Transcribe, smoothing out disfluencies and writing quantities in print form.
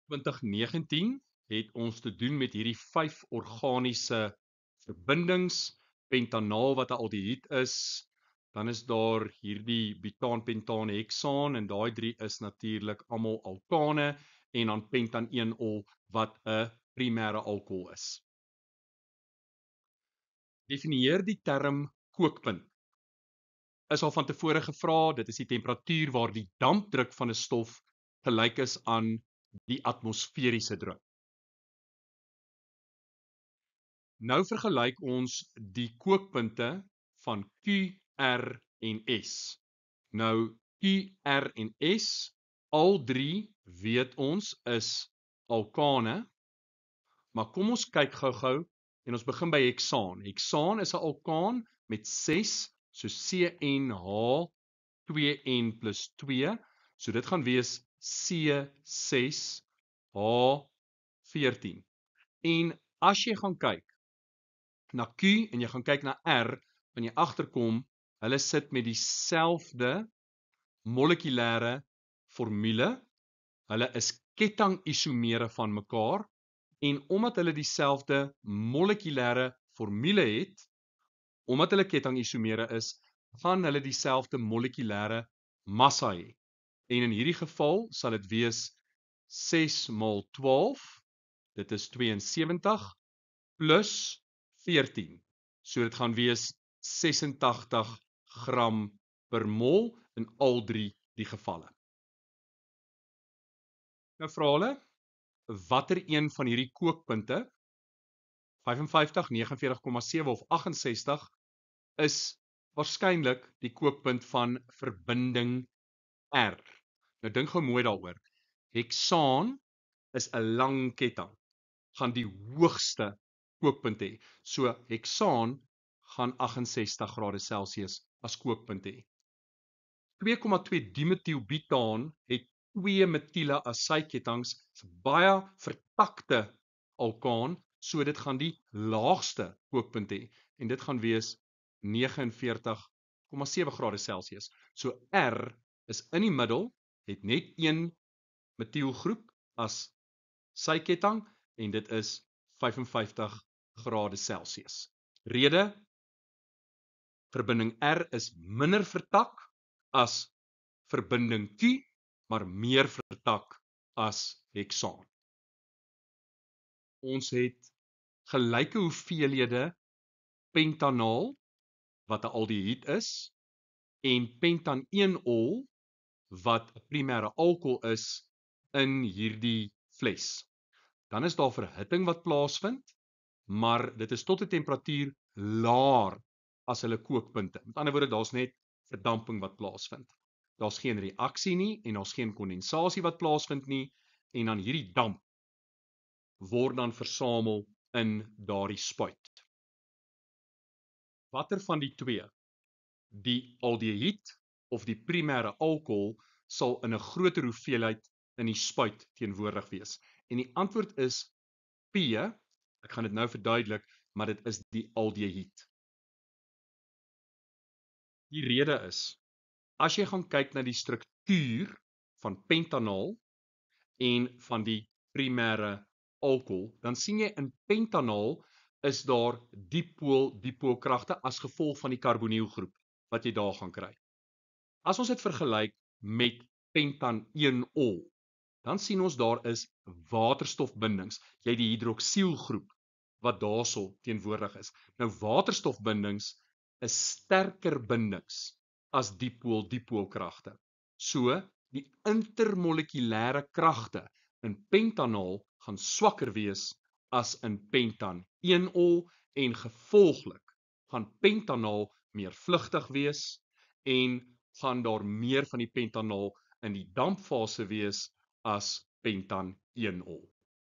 2019 het ons te doen met hierdie 5 organiese verbindings, pentanaal wat 'n aldehied is, dan is daar hierdie butaan, pentaan, heksaan en daai 3 is natuurlik almal alkane en dan pentan-1-ol wat 'n primêre alkohol is. Definieer die term kookpunt. Is al van tevore gevra, dit is die temperatuur waar die dampdruk van 'n stof gelyk is aan die atmosferiese druk. Nou vergelyk ons die kookpunte van Q, R en S. Nou Q, R en S, al 3 weet ons is alkane, maar kom ons kyk gou-gou en ons begin by heksaan. Heksaan is 'n alkaan met 6, so CnH2n+2, so dit gaan wees C6H14. En as jy gaan kyk na Q en jy gaan kyk na R, van jy agterkom, hulle sit met dieselfde molekulêre formule. Hulle is kettingisomere van mekaar en omdat hulle dieselfde molekulêre formule het, omdat hulle kettingisomere is, gaan hulle dieselfde molekulêre massa hê. En in hierdie geval sal dit wees 6 maal 12, dit is 72 plus 14. So dit gaan wees 86 gram per mol in al 3 die gevalle. Nou vra hulle, watter een van hierdie kookpunte, 55, 49,7 of 68, is waarskynlik die kookpunt van verbinding R. Nou dink gou mooi daaroor. Heksaan is 'n lang ketting, gaan die hoogste kookpunt hê. So heksaan gaan 68 grade Celsius as kookpunt hê. 2,2 dimetielbutaan het 2 metiele as sy kettinge, is baie vertakte alkaan, so dit gaan die laagste kookpunt hê en dit gaan wees 49,7 grade Celsius. So R is in die middel, het net 1 metielgroep as sy ketting en dit is 55 grade Celsius. Rede, verbinding R is minder vertak as verbinding Q, maar meer vertak as heksaan. Ons het gelyke hoeveelhede pentanaal wat 'n aldehied is en pentan-1-ol wat 'n primêre alkohol is in hierdie fles. Dan is daar verhitting wat plaasvind, maar dit is tot 'n temperatuur laer as hulle kookpunte. Met ander woorde, daar's net verdamping wat plaasvind. Daar's geen reaksie nie en daar's geen kondensasie wat plaasvind nie en dan hierdie damp word dan versamel in daardie spuit. Watter van die twee, die aldehied of die primêre alkohol, sal in 'n groter hoeveelheid in die spuit teenwoordig wees? En die antwoord is P, ek gaan dit nou verduidelik, maar dit is die aldehied. Die rede is, as jy gaan kyk na die struktuur van pentanaal en van die primêre alkohol, dan sien jy in pentanaal is daar dipool-dipoolkragte as gevolg van die karbonielgroep wat jy daar gaan kry. As ons dit vergelyk met pentan-1-ol, dan sien ons daar is waterstofbindings. Jy het die hidroksielgroep wat daarso teenwoordig is. Nou waterstofbindings is sterker bindings as dipool-dipoolkragte. So die intermolekulêre kragte in pentanaal gaan swakker wees as in pentan-1-ol en gevolglik gaan pentanaal meer vlugtig wees en gaan daar meer van die pentanaal in die dampfase wees as pentan-1-ol.